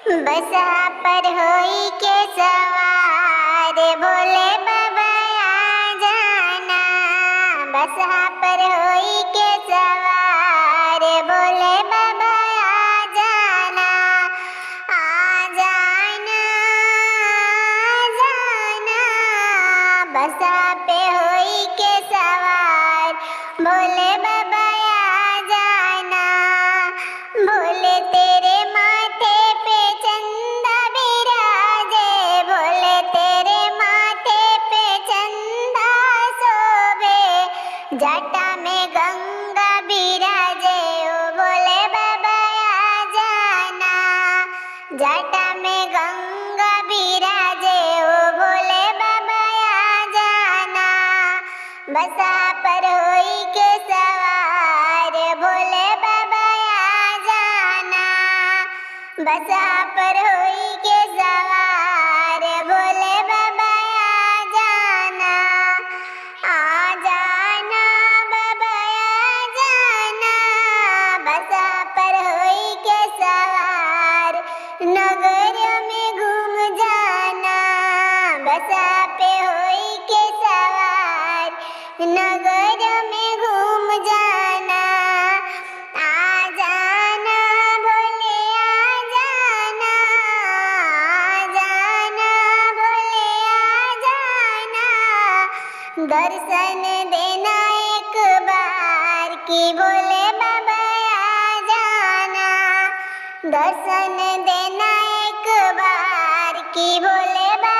बसा पर होई के सवार बोले बाबा आ जाना। बसा पर होई के सवार बोले बाबा आ जाना। आ जाना आ जाना बसा पे होई के सवार बोले बाबा आ जाना। बोले तेरे माथे पे चंदा बिराजे बोले तेरे माथे पे चंदा शोभे जटा में गंगा बिराजे ओ बोले बाबा आ जाना। जटा में गंगा बिराजे ओ बोले बाबा आ जाना। बसा पर होई के सवार बोले बाबा आ जाना। बसा पर होई के सवार बोले बाबा आ जाना। आ जाना बाबा आ जाना। बसा पर होई के सवार नगर में घूम जाना। बसा पे होई के सवार नगर में घूम जाना। आ जाना बोले आ जाना। आ जाना बोले आ जाना। दर्शन देना एक बार की बोले बाबा आ जाना। दर्शन देना एक बार की बोले बाबा